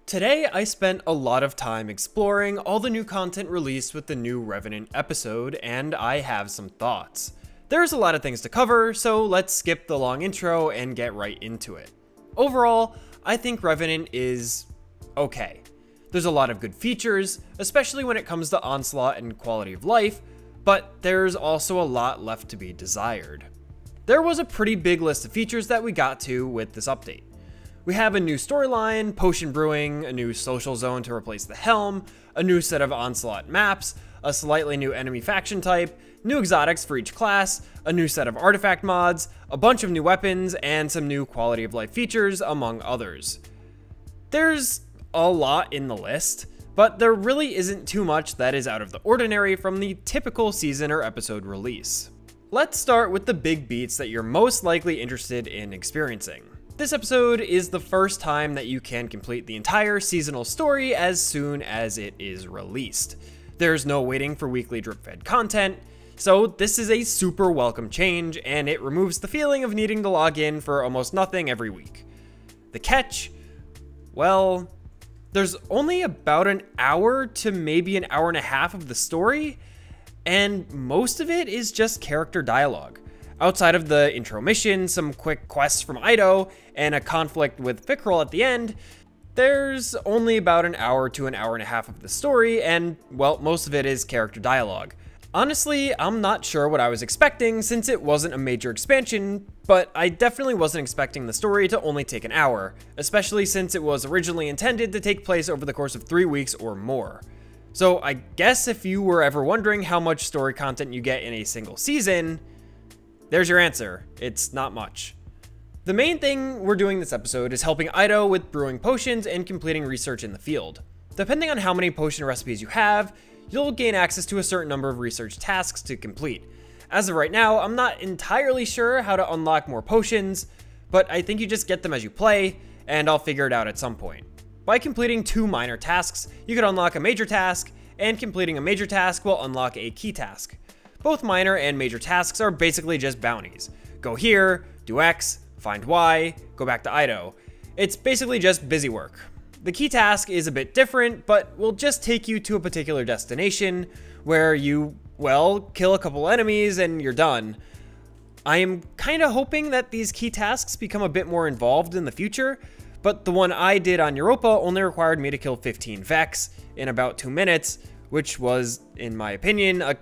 Today, I spent a lot of time exploring all the new content released with the new Revenant episode, and I have some thoughts. There's a lot of things to cover, so let's skip the long intro and get right into it. Overall, I think Revenant is okay. There's a lot of good features, especially when it comes to Onslaught and quality of life, but there's also a lot left to be desired. There was a pretty big list of features that we got to with this update. We have a new storyline, potion brewing, a new social zone to replace the helm, a new set of Onslaught maps, a slightly new enemy faction type, new exotics for each class, a new set of artifact mods, a bunch of new weapons, and some new quality of life features, among others. There's a lot in the list, but there really isn't too much that is out of the ordinary from the typical season or episode release. Let's start with the big beats that you're most likely interested in experiencing. This episode is the first time that you can complete the entire seasonal story as soon as it is released. There's no waiting for weekly drip-fed content, so this is a super welcome change, and it removes the feeling of needing to log in for almost nothing every week. The catch? Well, there's only about an hour to maybe an hour and a half of the story, and most of it is just character dialogue. Outside of the intro mission, some quick quests from Ido, and a conflict with Fickrell at the end, there's only about an hour to an hour and a half of the story, and, well, most of it is character dialogue. Honestly, I'm not sure what I was expecting since it wasn't a major expansion, but I definitely wasn't expecting the story to only take an hour, especially since it was originally intended to take place over the course of 3 weeks or more. So I guess if you were ever wondering how much story content you get in a single season, there's your answer. It's not much. The main thing we're doing this episode is helping Ido with brewing potions and completing research in the field. Depending on how many potion recipes you have, you'll gain access to a certain number of research tasks to complete. As of right now, I'm not entirely sure how to unlock more potions, but I think you just get them as you play, and I'll figure it out at some point. By completing 2 minor tasks, you could unlock a major task, and completing a major task will unlock a key task. Both minor and major tasks are basically just bounties. Go here, do X, find Y, go back to Ido. It's basically just busy work. The key task is a bit different, but will just take you to a particular destination where you, well, kill a couple enemies and you're done. I am kind of hoping that these key tasks become a bit more involved in the future, but the one I did on Europa only required me to kill 15 Vex in about 2 minutes, which was, in my opinion, a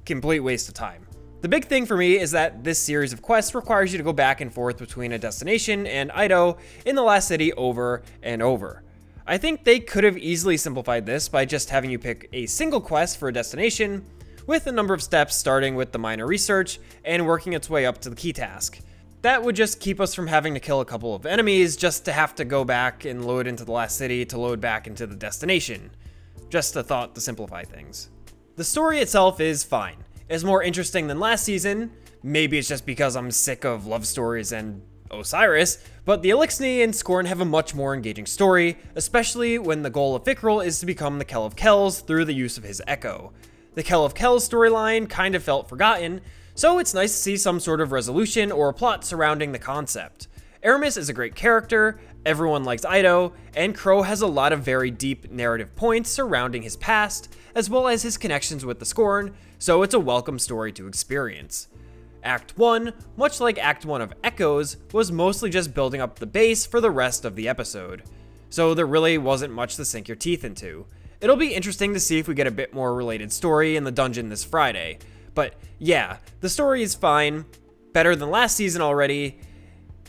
complete waste of time. The big thing for me is that this series of quests requires you to go back and forth between a destination and Ido in the last city over and over. I think they could have easily simplified this by just having you pick a single quest for a destination with a number of steps starting with the minor research and working its way up to the key task. That would just keep us from having to kill a couple of enemies just to have to go back and load into the last city to load back into the destination. Just a thought to simplify things. The story itself is fine. It's more interesting than last season. Maybe it's just because I'm sick of love stories and Osiris, but the Elixni and Scorn have a much more engaging story, especially when the goal of Fickrell is to become the Kell of Kells through the use of his Echo. The Kell of Kells storyline kind of felt forgotten, so it's nice to see some sort of resolution or plot surrounding the concept. Aramis is a great character, everyone likes Ido, and Crow has a lot of very deep narrative points surrounding his past, as well as his connections with the Scorn, so it's a welcome story to experience. Act 1, much like Act 1 of Echoes, was mostly just building up the base for the rest of the episode, so there really wasn't much to sink your teeth into. It'll be interesting to see if we get a bit more related story in the dungeon this Friday, but yeah, the story is fine, better than last season already,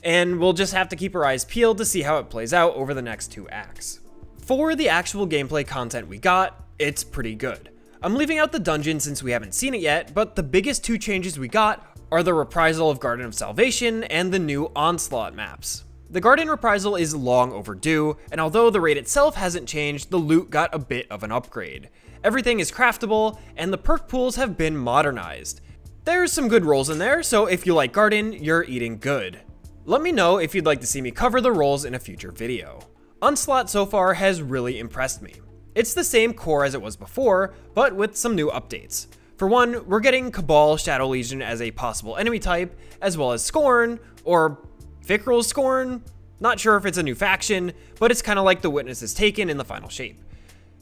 and we'll just have to keep our eyes peeled to see how it plays out over the next 2 acts. For the actual gameplay content we got, it's pretty good. I'm leaving out the dungeon since we haven't seen it yet, but the biggest 2 changes we got are the Reprisal of Garden of Salvation and the new Onslaught maps. The Garden Reprisal is long overdue, and although the raid itself hasn't changed, the loot got a bit of an upgrade. Everything is craftable, and the perk pools have been modernized. There's some good rolls in there, so if you like Garden, you're eating good. Let me know if you'd like to see me cover the rolls in a future video. Onslaught so far has really impressed me. It's the same core as it was before, but with some new updates. For one, we're getting Cabal Shadow Legion as a possible enemy type, as well as Scorn, or Fickrell's Scorn, Not sure if it's a new faction, but it's kind of like the Witness Taken in the final shape.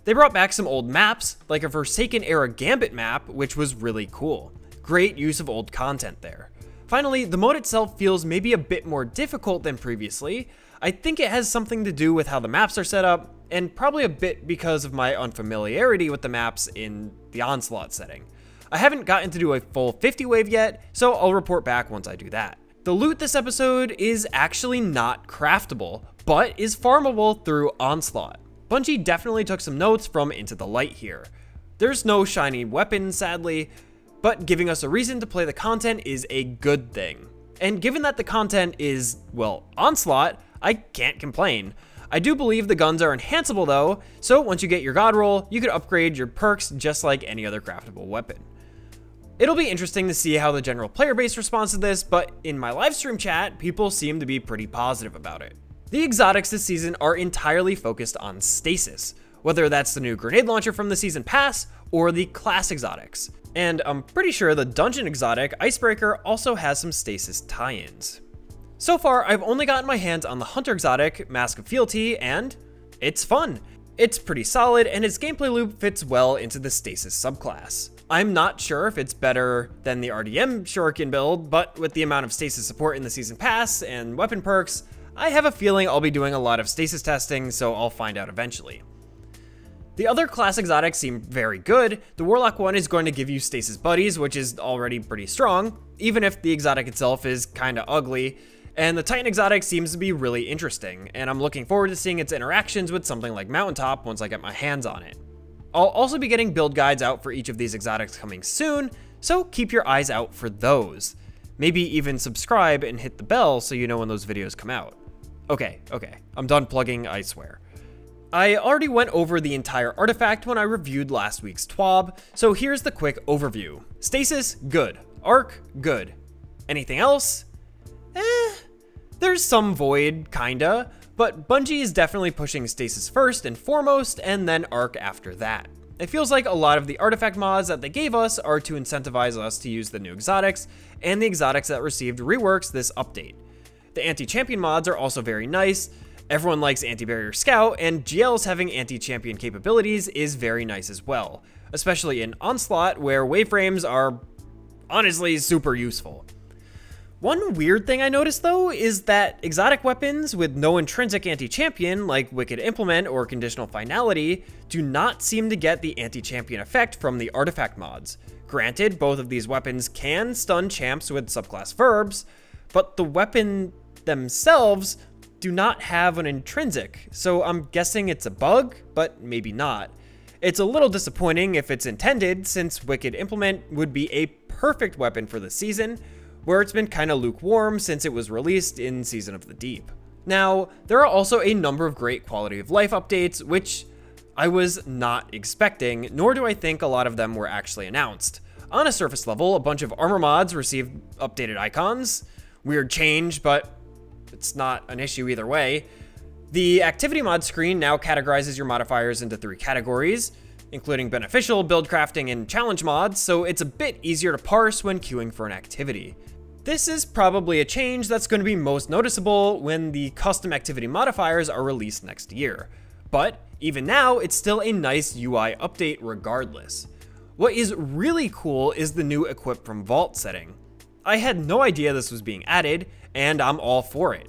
They brought back some old maps, like a Forsaken era Gambit map, which was really cool. Great use of old content there. Finally, the mode itself feels maybe a bit more difficult than previously. I think it has something to do with how the maps are set up, and probably a bit because of my unfamiliarity with the maps in the Onslaught setting. I haven't gotten to do a full 50 wave yet, so I'll report back once I do that. The loot this episode is actually not craftable, but is farmable through Onslaught. Bungie definitely took some notes from Into the Light here. There's no shiny weapons, sadly, but giving us a reason to play the content is a good thing. And given that the content is, well, Onslaught, I can't complain. I do believe the guns are enhanceable though, so once you get your god roll, you could upgrade your perks just like any other craftable weapon. It'll be interesting to see how the general player base responds to this, but in my livestream chat, people seem to be pretty positive about it. The exotics this season are entirely focused on stasis, whether that's the new grenade launcher from the season pass or the class exotics. And I'm pretty sure the dungeon exotic, Icebreaker, also has some stasis tie-ins. So far, I've only gotten my hands on the hunter exotic, Mask of Fealty, and it's fun. It's pretty solid, and its gameplay loop fits well into the stasis subclass. I'm not sure if it's better than the RDM Shuriken build, but with the amount of stasis support in the season pass and weapon perks, I have a feeling I'll be doing a lot of stasis testing, so I'll find out eventually. The other class exotics seem very good. The Warlock one is going to give you stasis buddies, which is already pretty strong, even if the exotic itself is kinda ugly. And the Titan exotic seems to be really interesting, and I'm looking forward to seeing its interactions with something like Mountaintop once I get my hands on it. I'll also be getting build guides out for each of these exotics coming soon, so keep your eyes out for those. Maybe even subscribe and hit the bell so you know when those videos come out. Okay, I'm done plugging, I swear. I already went over the entire artifact when I reviewed last week's TWAB, so here's the quick overview. Stasis, good. Arc, good. Anything else? There's some void, kinda, but Bungie is definitely pushing Stasis first and foremost, and then Arc after that. It feels like a lot of the artifact mods that they gave us are to incentivize us to use the new exotics, and the exotics that received reworks this update. The anti-champion mods are also very nice. Everyone likes anti-barrier scout, and GLs having anti-champion capabilities is very nice as well, especially in Onslaught where waveframes are honestly super useful. One weird thing I noticed though is that exotic weapons with no intrinsic anti-champion like Wicked Implement or Conditional Finality do not seem to get the anti-champion effect from the artifact mods. Granted, both of these weapons can stun champs with subclass verbs, but the weapon themselves do not have an intrinsic, so I'm guessing it's a bug, but maybe not. It's a little disappointing if it's intended, since Wicked Implement would be a perfect weapon for the season, where it's been kinda lukewarm since it was released in Season of the Deep. Now, there are also a number of great quality of life updates, which I was not expecting, nor do I think a lot of them were actually announced. On a surface level, a bunch of armor mods received updated icons. Weird change, but it's not an issue either way. The activity mod screen now categorizes your modifiers into 3 categories, including beneficial, build crafting, and challenge mods, so it's a bit easier to parse when queuing for an activity. This is probably a change that's going to be most noticeable when the custom activity modifiers are released next year. But even now, it's still a nice UI update regardless. What is really cool is the new Equip from Vault setting. I had no idea this was being added, and I'm all for it.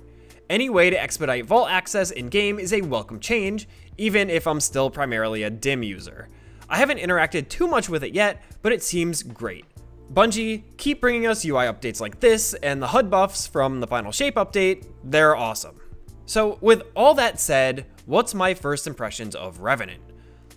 Any way to expedite Vault access in-game is a welcome change, even if I'm still primarily a DIM user. I haven't interacted too much with it yet, but it seems great. Bungie, keep bringing us UI updates like this, and the HUD buffs from the Final Shape update, they're awesome. So with all that said, what's my first impressions of Revenant?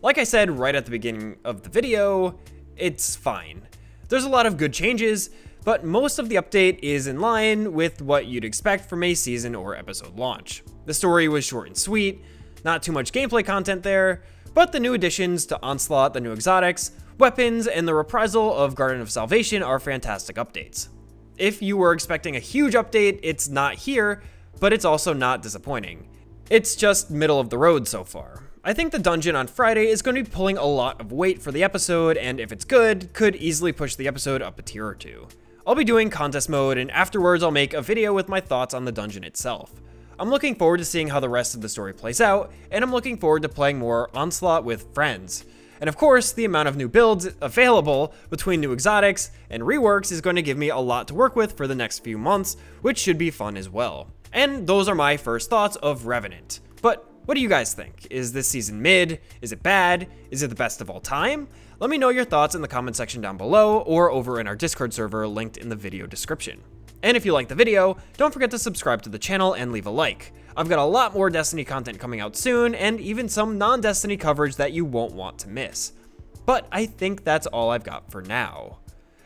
Like I said right at the beginning of the video, it's fine. There's a lot of good changes, but most of the update is in line with what you'd expect from a season or episode launch. The story was short and sweet, not too much gameplay content there, but the new additions to Onslaught, the new exotics, weapons, and the reprisal of Garden of Salvation are fantastic updates. If you were expecting a huge update, it's not here, but it's also not disappointing. It's just middle of the road so far. I think the dungeon on Friday is going to be pulling a lot of weight for the episode, and if it's good, could easily push the episode up a tier or 2. I'll be doing contest mode, and afterwards I'll make a video with my thoughts on the dungeon itself. I'm looking forward to seeing how the rest of the story plays out, and I'm looking forward to playing more Onslaught with friends. And of course, the amount of new builds available between new exotics and reworks is going to give me a lot to work with for the next few months, which should be fun as well. And those are my first thoughts of Revenant. But what do you guys think? Is this season mid? Is it bad? Is it the best of all time? Let me know your thoughts in the comment section down below or over in our Discord server linked in the video description. And if you liked the video, don't forget to subscribe to the channel and leave a like. I've got a lot more Destiny content coming out soon, and even some non-Destiny coverage that you won't want to miss. But I think that's all I've got for now.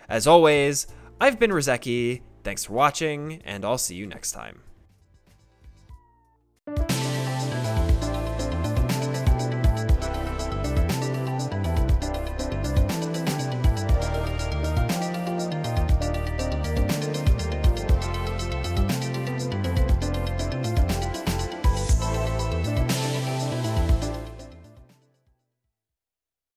As always, I've been Rizeki, thanks for watching, and I'll see you next time.